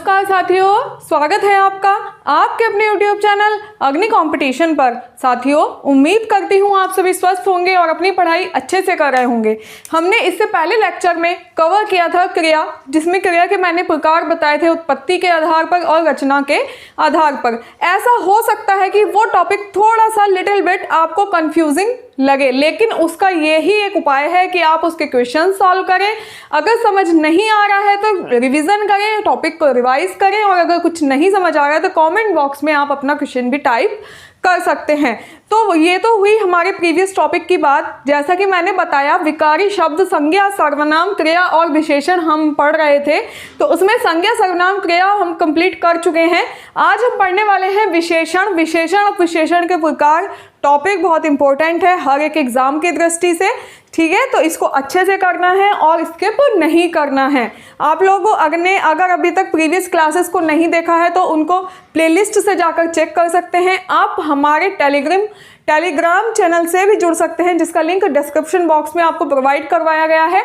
नमस्कार साथियों, स्वागत है आपका आपके अपने YouTube चैनल अग्नि कंपटीशन पर। साथियों, उम्मीद करती हूँ आप सभी स्वस्थ होंगे और अपनी पढ़ाई अच्छे से कर रहे होंगे। हमने इससे पहले लेक्चर में कवर किया था क्रिया, जिसमें क्रिया के मैंने प्रकार बताए थे उत्पत्ति के आधार पर और रचना के आधार पर। ऐसा हो सकता है कि वो टॉपिक थोड़ा सा लिटिल बिट आपको कंफ्यूजिंग लगे, लेकिन उसका यही एक उपाय है कि आप उसके क्वेश्चन सॉल्व करें। अगर समझ नहीं आ रहा है तो रिवीजन करें, टॉपिक को रिवाइज करें, और अगर कुछ नहीं समझ आ रहा है तो कमेंट बॉक्स में आप अपना क्वेश्चन भी टाइप कर सकते हैं। तो ये तो हुई हमारे प्रीवियस टॉपिक की बात। जैसा कि मैंने बताया, विकारी शब्द, संज्ञा, सर्वनाम, क्रिया और विशेषण हम पढ़ रहे थे, तो उसमें संज्ञा, सर्वनाम, क्रिया हम कंप्लीट कर चुके हैं। आज हम पढ़ने वाले हैं विशेषण। विशेषण और विशेषण के प्रकार टॉपिक बहुत इंपॉर्टेंट है हर एक एग्जाम की दृष्टि से, ठीक है। तो इसको अच्छे से करना है और स्किप नहीं करना है। आप लोगों अगर अभी तक प्रीवियस क्लासेस को नहीं देखा है तो उनको प्लेलिस्ट से जाकर चेक कर सकते हैं। आप हमारे टेलीग्राम चैनल से भी जुड़ सकते हैं, जिसका लिंक डिस्क्रिप्शन बॉक्स में आपको प्रोवाइड करवाया गया है।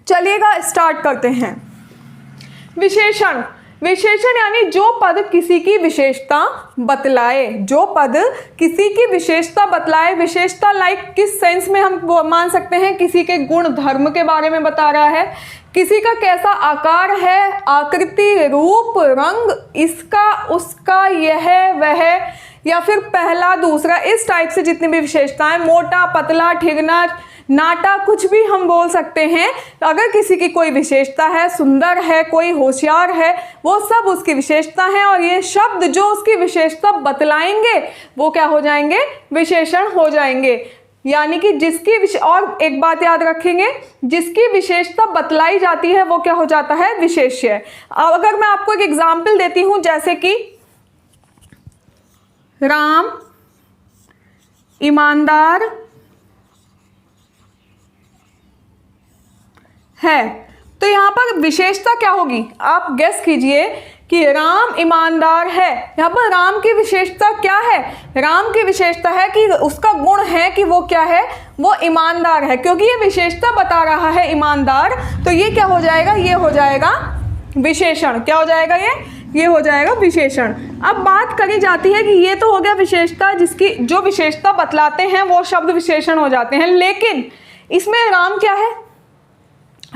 चलिएगा स्टार्ट करते हैं। विशेषण। विशेषण यानी जो पद किसी की विशेषता बतलाए, जो पद किसी की विशेषता बतलाए। विशेषता लाइक किस सेंस में हम मान सकते हैं, किसी के गुण धर्म के बारे में बता रहा है, किसी का कैसा आकार है, आकृति, रूप, रंग, इसका, उसका, यह, वह, या फिर पहला, दूसरा, इस टाइप से जितनी भी विशेषताएं, मोटा, पतला, ठिगना, नाटा, कुछ भी हम बोल सकते हैं। अगर किसी की कोई विशेषता है, सुंदर है, कोई होशियार है, वो सब उसकी विशेषता है, और ये शब्द जो उसकी विशेषता बतलाएंगे वो क्या हो जाएंगे, विशेषण हो जाएंगे। यानी कि जिसकी और एक बात याद रखेंगे, जिसकी विशेषता बतलाई जाती है वो क्या हो जाता है, विशेष्य। अब अगर मैं आपको एक एग्जाम्पल देती हूं, जैसे कि राम ईमानदार है, तो यहां पर विशेषता क्या होगी, आप गेस कीजिए कि राम ईमानदार है। यहां पर राम की विशेषता क्या है, राम की विशेषता है कि उसका गुण है कि वो क्या है, वो ईमानदार है। क्योंकि ये विशेषता बता रहा है ईमानदार, तो ये क्या हो जाएगा, ये हो जाएगा विशेषण। क्या हो जाएगा, ये हो जाएगा विशेषण। अब बात करी जाती है कि ये तो हो गया विशेषता, जिसकी जो विशेषता बतलाते हैं वो शब्द विशेषण हो जाते हैं, लेकिन इसमें राम क्या है,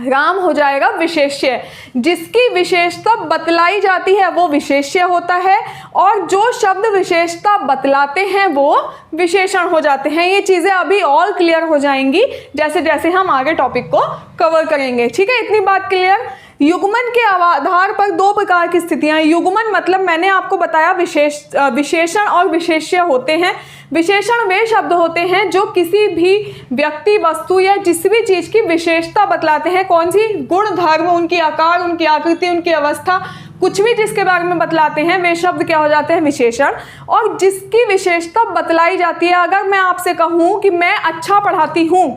राम हो जाएगा विशेष्य। जिसकी विशेषता बतलाई जाती है वो विशेष्य होता है, और जो शब्द विशेषता बतलाते हैं वो विशेषण हो जाते हैं। ये चीजें अभी और क्लियर हो जाएंगी जैसे जैसे हम आगे टॉपिक को कवर करेंगे, ठीक है। इतनी बात क्लियर। युग्मन के आधार पर दो प्रकार की स्थितियां। युग्मन मतलब मैंने आपको बताया विशेषण और विशेष्य होते हैं। विशेषण वे शब्द होते हैं जो किसी भी व्यक्ति, वस्तु या जिस भी चीज की विशेषता बतलाते हैं। कौन सी, गुण धर्म, उनकी आकार, उनकी आकृति, उनकी अवस्था, कुछ भी जिसके बारे में बतलाते हैं वे शब्द क्या हो जाते हैं, विशेषण। और जिसकी विशेषता बतलाई जाती है, अगर मैं आपसे कहूं कि मैं अच्छा पढ़ाती हूं,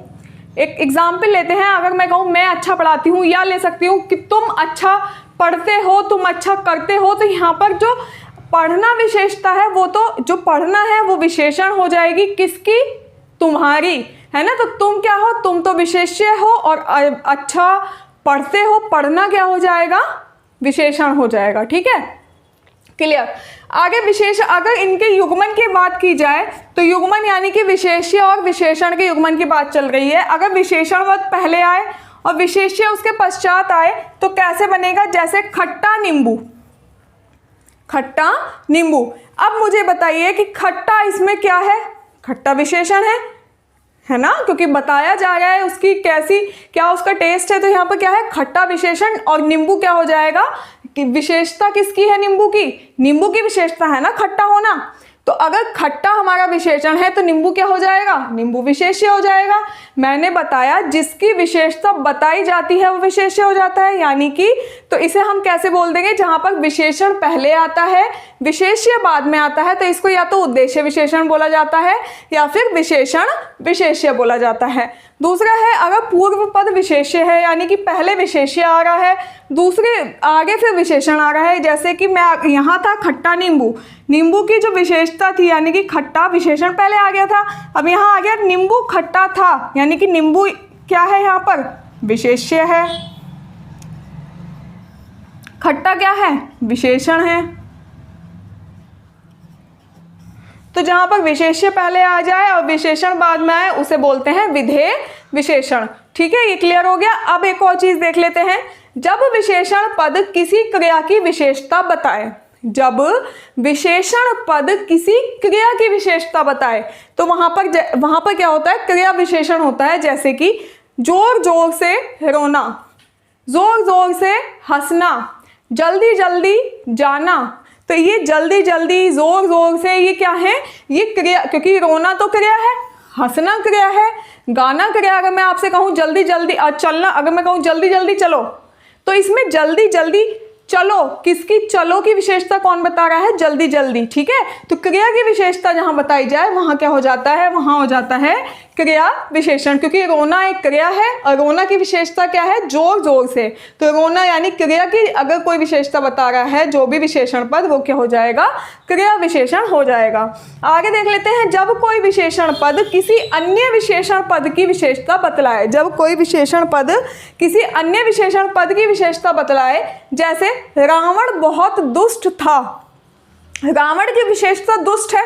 एक एग्जाम्पल लेते हैं, अगर मैं कहूं मैं अच्छा पढ़ाती हूं, या ले सकती हूं कि तुम अच्छा पढ़ते हो, तुम अच्छा करते हो, तो यहाँ पर जो पढ़ना विशेषता है वो तो, जो पढ़ना है वो विशेषण हो जाएगी किसकी, तुम्हारी, है ना। तो तुम क्या हो, तुम तो विशेष्य हो, और अच्छा पढ़ते हो, पढ़ना क्या हो जाएगा, विशेषण हो जाएगा, ठीक है, क्लियर। आगे विशेष, अगर इनके युग्मन की बात की जाए तो युग्मन यानी कि विशेष्य और विशेषण के युग्मन की बात चल रही है। अगर विशेषण वक्त पहले आए और विशेष्य उसके पश्चात आए तो कैसे बनेगा, जैसे खट्टा नींबू, खट्टा नींबू। अब मुझे बताइए कि खट्टा इसमें क्या है, खट्टा विशेषण है ना, क्योंकि बताया जा रहा है उसकी कैसी, क्या उसका टेस्ट है, तो यहाँ पर क्या है, खट्टा विशेषण। और नींबू क्या हो जाएगा, कि विशेषता किसकी है, नींबू की, नींबू की विशेषता है ना खट्टा होना। तो अगर खट्टा हमारा विशेषण है तो नींबू क्या हो जाएगा, नींबू विशेष्य हो जाएगा। मैंने बताया जिसकी विशेषता बताई जाती है वो विशेष्य हो जाता है, यानी कि तो इसे हम कैसे बोल देंगे, जहां पर विशेषण पहले आता है विशेष्य बाद में आता है, तो इसको या तो उद्देश्य विशेषण बोला जाता है या फिर विशेषण विशेष्य बोला जाता है। दूसरा है, अगर पूर्व पद विशेष्य है, यानी कि पहले विशेष्य आ रहा है, दूसरे आगे फिर विशेषण आ रहा है। जैसे कि मैं यहाँ था खट्टा नींबू, नींबू की जो विशेषता थी यानी कि खट्टा, विशेषण पहले आ गया था, अब यहाँ आ गया नींबू खट्टा था, यानी कि नींबू क्या है, यहाँ पर विशेष्य है। खट्टा क्या है? विशेषण है। तो जहां पर विशेष्य पहले आ जाए और विशेषण बाद में आए उसे बोलते हैं विधेय विशेषण। ठीक है, ये क्लियर हो गया। अब एक और चीज देख लेते हैं। जब विशेषण पद किसी क्रिया की विशेषता बताए, जब विशेषण पद किसी क्रिया की विशेषता बताए तो वहां पर क्या होता है? क्रिया विशेषण होता है। जैसे कि जोर जोर से रोना, जोर जोर से हंसना, जल्दी जल्दी जाना। तो ये जल्दी जल्दी, जोर जोर से, ये क्या है? ये क्रिया, क्योंकि रोना तो क्रिया है, हंसना क्रिया है, गाना क्रिया। अगर मैं आपसे कहूँ जल्दी जल्दी चलना, अगर मैं कहूँ जल्दी जल्दी चलो, तो इसमें जल्दी जल्दी चलो किसकी? चलो की विशेषता कौन बता रहा है? जल्दी जल्दी। ठीक है, तो क्रिया की विशेषता जहां बताई जाए वहां क्या हो जाता है? वहां हो जाता है क्रिया विशेषण, क्योंकि रोना एक क्रिया है और रोना की विशेषता क्या है? जोर जोर से। तो रोना यानी क्रिया की अगर कोई विशेषता बता रहा है जो भी विशेषण पद, वो क्या हो जाएगा? क्रिया विशेषण हो जाएगा। आगे देख लेते हैं। जब कोई विशेषण पद किसी अन्य विशेषण पद की विशेषता बतलाए, जब कोई विशेषण पद किसी अन्य विशेषण पद की विशेषता बतलाए, जैसे रावण बहुत दुष्ट था। रावण की विशेषता दुष्ट है।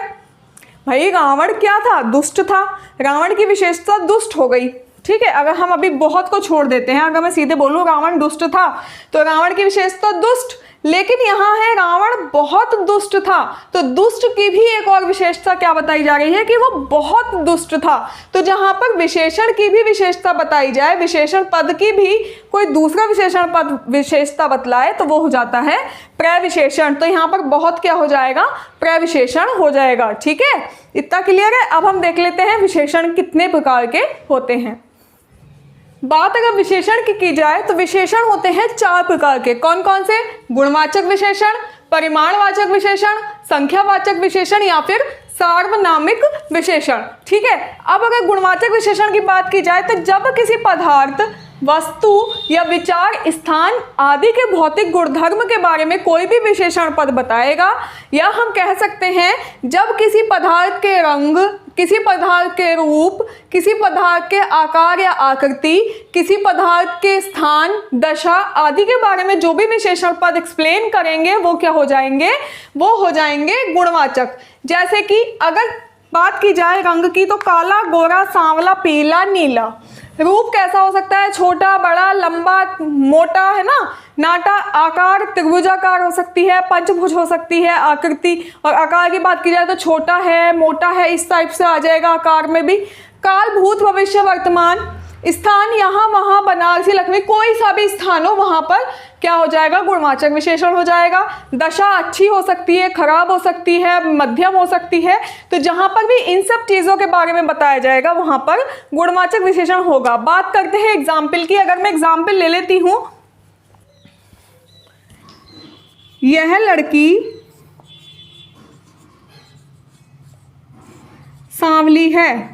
भाई रावण क्या था? दुष्ट था। रावण की विशेषता दुष्ट हो गई। ठीक है, अगर हम अभी बहुत को छोड़ देते हैं, अगर मैं सीधे बोलूं रावण दुष्ट था, तो रावण की विशेषता दुष्ट, लेकिन यहाँ है रावण बहुत दुष्ट था, तो दुष्ट की भी एक और विशेषता क्या बताई जा रही है? कि वो बहुत दुष्ट था। तो जहां पर विशेषण की भी विशेषता बताई जाए, विशेषण पद की भी कोई दूसरा विशेषण पद विशेषता बतलाए, तो वो हो जाता है प्रविशेषण। तो यहाँ पर बहुत क्या हो जाएगा? प्रविशेषण हो जाएगा। ठीक है, इतना क्लियर है। अब हम देख लेते हैं विशेषण कितने प्रकार के होते हैं। बात अगर विशेषण की जाए तो विशेषण होते हैं 4 प्रकार के। कौन कौन से? गुणवाचक विशेषण, परिमाणवाचक विशेषण, संख्यावाचक विशेषण या फिर सार्वनामिक विशेषण। ठीक है, अब अगर गुणवाचक विशेषण की बात की जाए तो जब किसी पदार्थ, वस्तु या विचार, स्थान आदि के भौतिक गुणधर्म के बारे में कोई भी विशेषण पद बताएगा, या हम कह सकते हैं जब किसी पदार्थ के रंग, किसी पदार्थ के रूप, किसी पदार्थ के आकार या आकृति, किसी पदार्थ के स्थान, दशा आदि के बारे में जो भी विशेषण पद एक्सप्लेन करेंगे वो क्या हो जाएंगे? वो हो जाएंगे गुणवाचक। जैसे कि अगर बात की जाए रंग की तो काला, गोरा, सांवला, पीला, नीला। रूप कैसा हो सकता है? छोटा, बड़ा, लंबा, मोटा, है ना, नाटा। आकार त्रिभुजाकार हो सकती है, पंचभुज हो सकती है आकृति। और आकार की बात की जाए तो छोटा है, मोटा है, इस टाइप से आ जाएगा आकार में भी। काल, भूत, भविष्य, वर्तमान। स्थान यहाँ वहाँ, बनारसी, लक्ष्मी, कोई सा भी स्थान हो वहाँ पर क्या हो जाएगा? गुणवाचक विशेषण हो जाएगा। दशा अच्छी हो सकती है, खराब हो सकती है, मध्यम हो सकती है। तो जहाँ पर भी इन सब चीज़ों के बारे में बताया जाएगा वहाँ पर गुणवाचक विशेषण होगा। बात करते हैं एग्जाम्पल की। अगर मैं एग्जाम्पल ले लेती हूँ, यह लड़की सांवली है।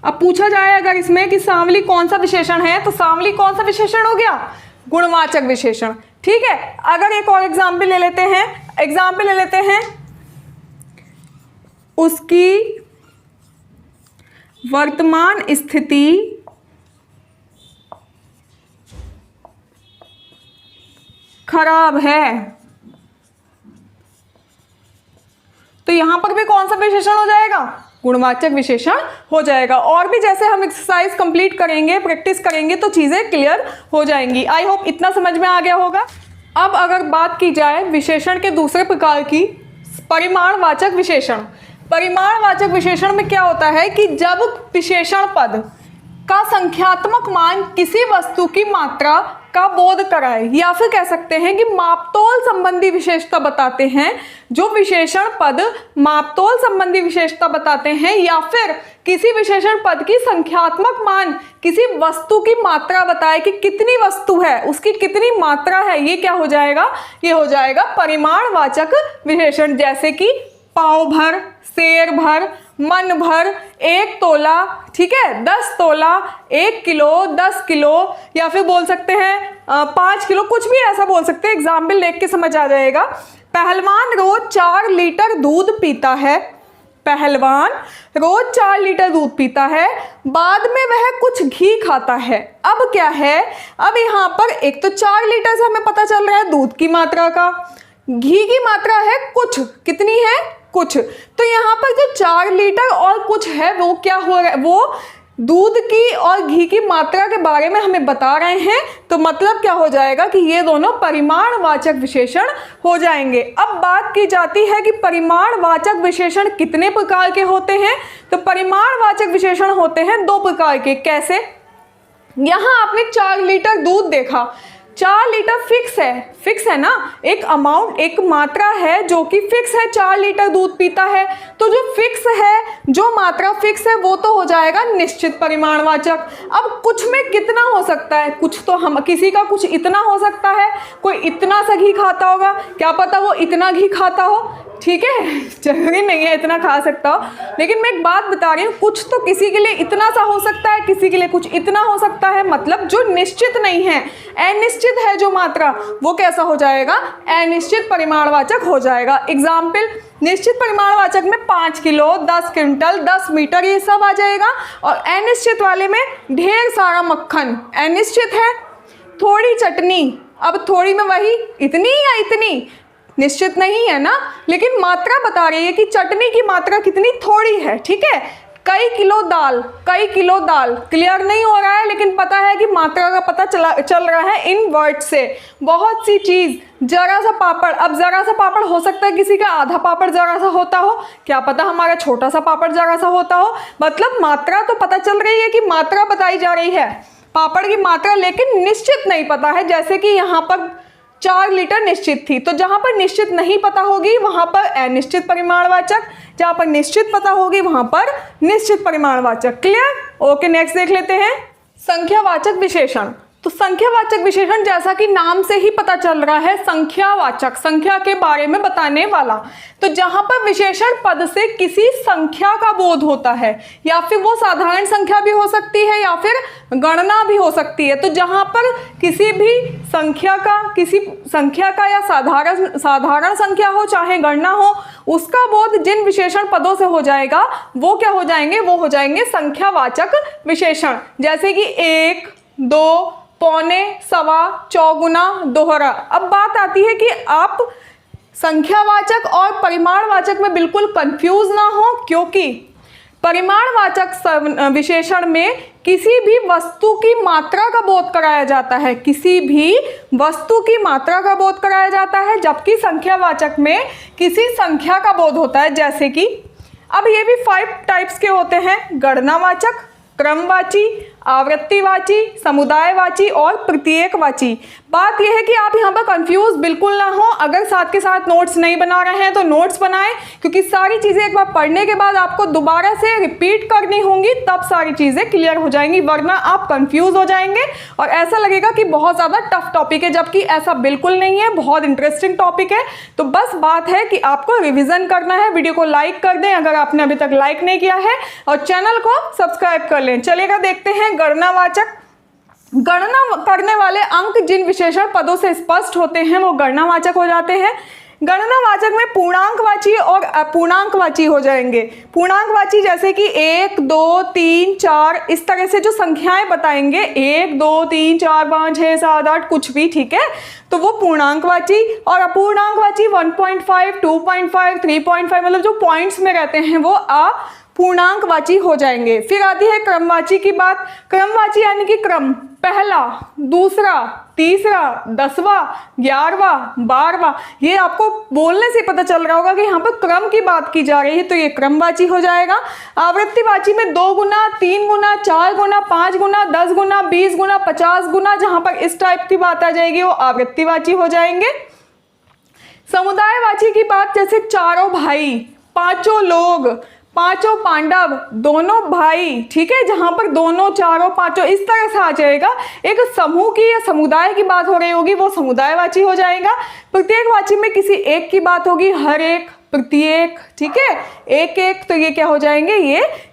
अब पूछा जाए अगर इसमें कि सांवली कौन सा विशेषण है, तो सांवली कौन सा विशेषण हो गया? गुणवाचक विशेषण। ठीक है, अगर एक और एग्जाम्पल ले लेते हैं, उसकी वर्तमान स्थिति खराब है, तो यहां पर भी कौन सा विशेषण हो जाएगा? गुणवाचक विशेषण हो जाएगा। और भी जैसे हम एक्सरसाइज कंप्लीट करेंगे, प्रैक्टिस करेंगे तो चीजें क्लियर हो जाएंगी। आई होप इतना समझ में आ गया होगा। अब अगर बात की जाए विशेषण के दूसरे प्रकार की, परिमाणवाचक विशेषण। परिमाणवाचक विशेषण में क्या होता है कि जब विशेषण पद का संख्यात्मक मान किसी वस्तु की मात्रा का बोध कराए, या फिर कह सकते हैं कि मापतोल संबंधी विशेषता बताते हैं। जो विशेषण पद मापतोल संबंधी विशेषता बताते हैं, या फिर किसी विशेषण पद की संख्यात्मक मान किसी वस्तु की मात्रा बताए कि कितनी वस्तु है, उसकी कितनी मात्रा है, ये क्या हो जाएगा? ये हो जाएगा परिमाणवाचक विशेषण। जैसे कि पाव भर, शेर भर, मन भर, 1 तोला, ठीक है, 10 तोला, 1 किलो, 10 किलो, या फिर बोल सकते हैं 5 किलो, कुछ भी ऐसा बोल सकते हैं। एग्जाम्पल देख के समझ आ जाएगा। पहलवान रोज 4 लीटर दूध पीता है। पहलवान रोज 4 लीटर दूध पीता है, बाद में वह कुछ घी खाता है। अब क्या है, अब यहाँ पर एक तो 4 लीटर से हमें पता चल रहा है दूध की मात्रा का, घी की मात्रा है कुछ, कितनी है कुछ। तो यहाँ पर जो 4 लीटर और कुछ है वो क्या हो रहा है, वो दूध की और घी की मात्रा के बारे में हमें बता रहे हैं। तो मतलब क्या हो जाएगा कि ये दोनों परिमाणवाचक विशेषण हो जाएंगे। अब बात की जाती है कि परिमाणवाचक विशेषण कितने प्रकार के होते हैं। तो परिमाणवाचक विशेषण होते हैं 2 प्रकार के। कैसे, यहाँ आपने 4 लीटर दूध देखा, 4 लीटर फिक्स है ना, एक अमाउंट, एक मात्रा है जो कि फिक्स है, 4 लीटर दूध पीता है। तो जो फिक्स है, जो मात्रा फिक्स है वो तो हो जाएगा निश्चित परिमाणवाचक। अब कुछ में कितना हो सकता है, कुछ तो हम किसी का कुछ इतना हो सकता है, कोई इतना सा घी खाता होगा, क्या पता वो इतना घी खाता हो, ठीक है, जरूरी नहीं है इतना खा सकता हो, लेकिन मैं एक बात बता रही हूँ, कुछ तो किसी के लिए इतना सा हो सकता है, किसी के लिए कुछ इतना हो सकता है। मतलब जो निश्चित नहीं है, अनिश्चित है जो मात्रा, वो कैसा हो जाएगा, अनिश्चित परिमाणवाचक हो जाएगा। एग्जाम्पल, निश्चित परिमाणवाचक में 5 किलो, 10 क्विंटल, 10 मीटर, ये सब आ जाएगा। और अनिश्चित वाले में ढेर सारा मक्खन, अनिश्चित है थोड़ी चटनी, अब थोड़ी में वही इतनी या इतनी, निश्चित नहीं है ना, लेकिन मात्रा बता रही है कि चटनी की मात्रा कितनी थोड़ी है, ठीक है। कई किलो दाल, क्लियर नहीं हो रहा है, लेकिन पता है कि मात्रा का पता चल रहा है इन वर्ड से। बहुत सी चीज़, जरा सा पापड़, अब जरा सा पापड़ हो सकता है किसी का आधा पापड़ जरा सा होता हो, क्या पता हमारा छोटा सा पापड़ जरा सा होता हो। मतलब मात्रा तो पता चल रही है कि मात्रा बताई जा रही है, पापड़ की मात्रा, लेकिन निश्चित नहीं पता है। जैसे कि यहाँ पर 4 लीटर निश्चित थी, तो जहां पर निश्चित नहीं पता होगी वहां पर अनिश्चित परिमाणवाचक, जहां पर निश्चित पता होगी वहां पर निश्चित परिमाणवाचक। क्लियर, ओके, नेक्स्ट देख लेते हैं संख्यावाचक विशेषण। तो संख्यावाचक विशेषण जैसा कि नाम से ही पता चल रहा है, संख्यावाचक, संख्या के बारे में बताने वाला। तो जहां पर विशेषण पद से किसी संख्या का बोध होता है, या फिर वो साधारण संख्या भी हो सकती है या फिर गणना भी हो सकती है। तो जहां पर किसी भी संख्या का या साधारण संख्या हो चाहे गणना हो, उसका बोध जिन विशेषण पदों से हो जाएगा वो क्या हो जाएंगे, वो हो जाएंगे संख्यावाचक विशेषण। जैसे कि 1, 2, पौने, सवा, चौगुना, दोहरा। अब बात आती है कि आप संख्यावाचक और परिमाणवाचक में बिल्कुल कंफ्यूज ना हो, क्योंकि परिमाणवाचक विशेषण में किसी भी वस्तु की मात्रा का बोध कराया जाता है, किसी भी वस्तु की मात्रा का बोध कराया जाता है, जबकि संख्यावाचक में किसी संख्या का बोध होता है। जैसे कि अब ये भी 5 टाइप्स के होते हैं, गणनावाचक, क्रमवाची, आवृत्तिवाची, समुदायवाची और प्रत्येकवाची। बात यह है कि आप यहाँ पर कंफ्यूज बिल्कुल ना हो। अगर साथ के साथ नोट्स नहीं बना रहे हैं तो नोट्स बनाएं, क्योंकि सारी चीज़ें एक बार पढ़ने के बाद आपको दोबारा से रिपीट करनी होंगी, तब सारी चीज़ें क्लियर हो जाएंगी, वरना आप कंफ्यूज हो जाएंगे और ऐसा लगेगा कि बहुत ज़्यादा टफ टॉपिक है, जबकि ऐसा बिल्कुल नहीं है, बहुत इंटरेस्टिंग टॉपिक है। तो बस बात है कि आपको रिविज़न करना है। वीडियो को लाइक कर दें अगर आपने अभी तक लाइक नहीं किया है, और चैनल को सब्सक्राइब कर लें। चलिएगा देखते हैं गणनावाचक। गणना करने वाले अंक जिन विशेषण पदों से स्पष्ट होते हैं वो गणनावाचक हो जाते हैं। गणनावाचक में पूर्णांकवाची और अपूर्णांकवाची हो जाएंगे। पूर्णांकवाची जैसे कि 1, 2, 3, 4, इस तरह से जो संख्याएं बताएंगे, 1, 2, 3, 4, 5, 6, 7, 8, कुछ भी, ठीक है, तो वो पूर्णांकवाची। और अपूर्णांकवाची 1.5, 2.5, 3.5, मतलब जो पॉइंट्स में रहते हैं वो पूर्णांकवाची हो जाएंगे। फिर आती है क्रमवाची की बात। क्रमवाची यानी कि क्रम, पहला, दूसरा, तीसरा, 10वां, 11वां, 12वां, ये आपको बोलने से पता चल रहा होगा कि यहाँ पर क्रम की बात की जा रही है, तो ये क्रमवाची हो जाएगा। आवृत्तिवाची में 2 गुना, 3 गुना, 4 गुना, 5 गुना, 10 गुना, 20 गुना, 50 गुना, जहाँ पर इस टाइप की बात आ जाएगी वो आवृत्तिवाची हो जाएंगे। समुदायवाची की बात, जैसे 4 भाई, 5 लोग, 5 पांडव, दोनों भाई, ठीक है, जहां पर दोनों, 4, 5 इस तरह से आ जाएगा। एक समूह की या समुदाय की बात हो रही होगी, वो समुदायवाची हो जाएगा। प्रत्येकवाची में किसी एक की बात होगी, हर एक, प्रत्येक, ठीक है, एक एक, तो ये क्या हो जाएंगे,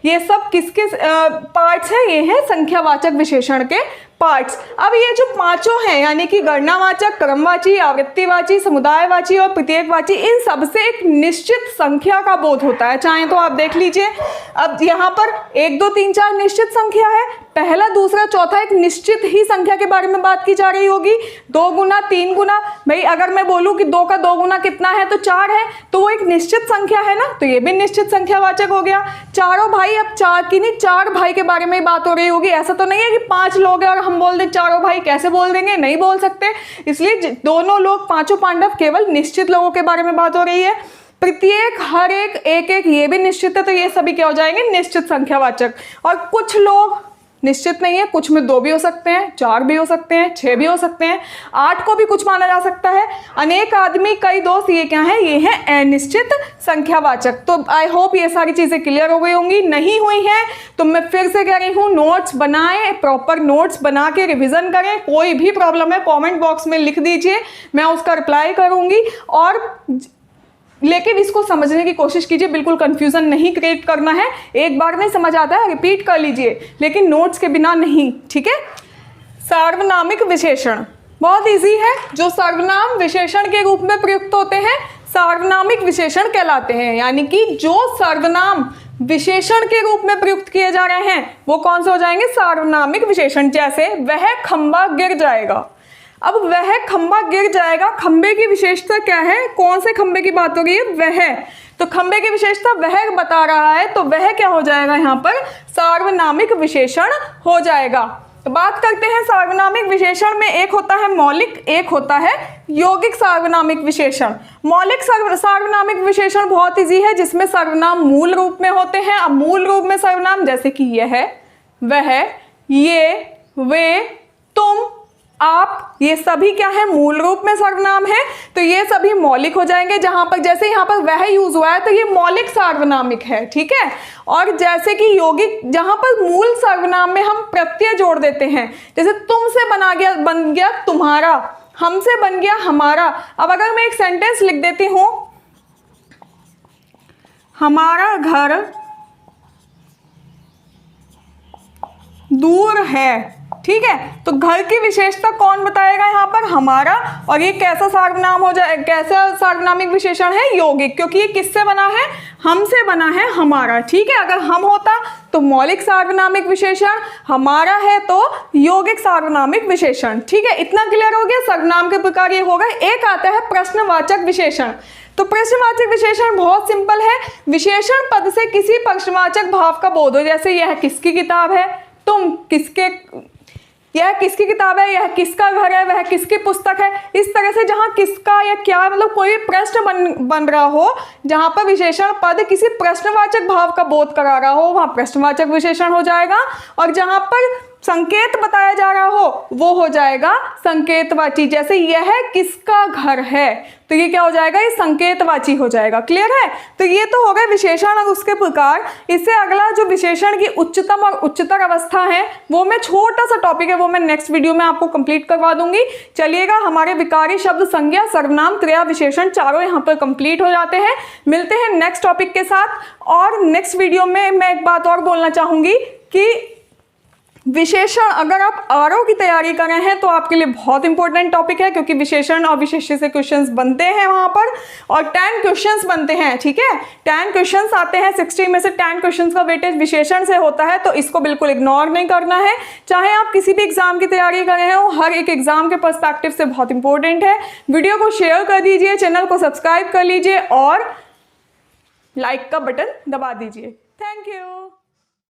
ये सब किसके पार्ट्स हैं, ये हैं संख्यावाचक विशेषण के पार्ट्स। अब ये जो पांचों हैं यानी कि गणनावाचक, क्रमवाची, आवृत्तिवाची, समुदायवाची और प्रत्येकवाची, इन सब से एक निश्चित संख्या का बोध होता है। चाहे तो आप देख लीजिए, अब यहाँ पर 1 2 3 4 निश्चित संख्या है, पहला दूसरा चौथा एक निश्चित ही संख्या के बारे में बात की जा रही होगी। 2 गुना 3 गुना, भाई अगर मैं बोलूँ कि 2 का 2 गुना कितना है तो 4 है, तो वो एक निश्चित संख्या है ना, तो ये भी निश्चित संख्यावाचक हो गया। चारों भाई, अब 4 की नहीं 4 भाई के बारे में बात हो रही होगी। ऐसा तो नहीं है कि 5 लोग हैं और हम बोल दें चारों भाई, कैसे बोल देंगे, नहीं बोल सकते। इसलिए दोनों लोग, पांचों पांडव, केवल निश्चित लोगों के बारे में बात हो रही है। प्रत्येक, हर एक, एक एक, ये भी निश्चित है, तो ये सभी क्या हो जाएंगे, निश्चित संख्यावाचक। और कुछ लोग निश्चित नहीं है, कुछ में 2 भी हो सकते हैं, 4 भी हो सकते हैं, 6 भी हो सकते हैं, 8 को भी कुछ माना जा सकता है। अनेक आदमी, कई दोस्त, ये क्या है, ये है अनिश्चित संख्यावाचक। तो आई होप ये सारी चीजें क्लियर हो गई होंगी। नहीं हुई है तो मैं फिर से कह रही हूँ, नोट्स बनाएं, प्रॉपर नोट्स बना के रिविजन करें। कोई भी प्रॉब्लम है कमेंट बॉक्स में लिख दीजिए, मैं उसका रिप्लाई करूंगी। और लेकिन इसको समझने की कोशिश कीजिए, बिल्कुल कंफ्यूजन नहीं क्रिएट करना है। एक बार में समझ आता है रिपीट कर लीजिए, लेकिन नोट्स के बिना नहीं, ठीक है। सार्वनामिक विशेषण बहुत इजी है। जो सर्वनाम विशेषण के रूप में प्रयुक्त होते हैं सार्वनामिक विशेषण कहलाते हैं। यानी कि जो सर्वनाम विशेषण के रूप में प्रयुक्त किए जा रहे हैं वो कौन से हो जाएंगे, सार्वनामिक विशेषण। जैसे वह खंबा गिर जाएगा। अब वह खंबा गिर जाएगा, खंबे की विशेषता क्या है, कौन से खंबे की बात हो रही है, वह। तो खंबे की विशेषता वह बता रहा है, तो वह क्या हो जाएगा, यहाँ पर सार्वनामिक विशेषण हो जाएगा। तो बात करते हैं सार्वनामिक विशेषण में, एक होता है मौलिक, एक होता है यौगिक सार्वनामिक विशेषण। मौलिक सार्वनामिक विशेषण बहुत इजी है, जिसमें सर्वनाम मूल रूप में होते हैं। अब मूल रूप में सर्वनाम जैसे कि यह, वह, ये, वे, तुम, आप, ये सभी क्या है, मूल रूप में सर्वनाम है। तो ये सभी मौलिक हो जाएंगे। जहां पर जैसे यहाँ पर वह यूज हुआ है तो ये मौलिक सार्वनामिक है, ठीक है। और जैसे कि यौगिक, जहां पर मूल सर्वनाम में हम प्रत्यय जोड़ देते हैं, जैसे तुमसे बन गया तुम्हारा, हमसे बन गया हमारा। अब अगर मैं एक सेंटेंस लिख देती हूं, हमारा घर दूर है, ठीक है। तो घर की विशेषता कौन बताएगा, यहाँ पर हमारा। और ये कैसा सर्वनाम हो जाए, कैसा सार्वनामिक विशेषण है, यौगिक, क्योंकि ये किससे बना है, हमसे बना है, हमारा, ठीक है। अगर हम होता तो मौलिक सार्वनामिक विशेषण, हमारा है तो यौगिक सार्वनामिक विशेषण, ठीक है। इतना क्लियर हो गया। सर्वनाम के प्रकार ये होगा। एक आता है प्रश्नवाचक विशेषण। तो प्रश्नवाचक विशेषण बहुत सिंपल है। विशेषण पद से किसी प्रश्नवाचक भाव का बोध हो, जैसे यह किसकी किताब है, तुम किसके, यह किसकी किताब है, यह किसका घर है, वह किसकी पुस्तक है। इस तरह से जहां किसका या क्या, मतलब कोई प्रश्न बन रहा हो, जहां पर विशेषण पद किसी प्रश्नवाचक भाव का बोध करा रहा हो, वहां प्रश्नवाचक विशेषण हो जाएगा। और जहां पर संकेत बताया जा रहा हो वो हो जाएगा संकेतवाची। जैसे यह किसका घर है, तो ये क्या हो जाएगा, ये संकेतवाची हो जाएगा। क्लियर है। तो ये तो हो गए विशेषण और उसके प्रकार। इससे अगला जो विशेषण की उच्चतम और उच्चतर अवस्था है, वो मैं छोटा सा टॉपिक है, वो मैं नेक्स्ट वीडियो में आपको कंप्लीट करवा दूंगी। चलिएगा, हमारे विकारी, शब्द, संज्ञा, सर्वनाम, क्रिया, विशेषण चारों यहाँ पर कंप्लीट हो जाते हैं। मिलते हैं नेक्स्ट टॉपिक के साथ। और नेक्स्ट वीडियो में मैं एक बात और बोलना चाहूंगी कि विशेषण, अगर आप आरओ की तैयारी कर रहे हैं तो आपके लिए बहुत इंपॉर्टेंट टॉपिक है, क्योंकि विशेषण और विशेष्य से क्वेश्चंस बनते हैं वहां पर, और 10 क्वेश्चंस बनते हैं, ठीक है। 10 क्वेश्चंस आते हैं, 60 में से 10 क्वेश्चंस का वेटेज विशेषण से होता है, तो इसको बिल्कुल इग्नोर नहीं करना है। चाहे आप किसी भी एग्जाम की तैयारी कर रहे हो, हर एक एग्जाम के पर्सपेक्टिव से बहुत इंपॉर्टेंट है। वीडियो को शेयर कर दीजिए, चैनल को सब्सक्राइब कर लीजिए और लाइक का बटन दबा दीजिए। Thank you.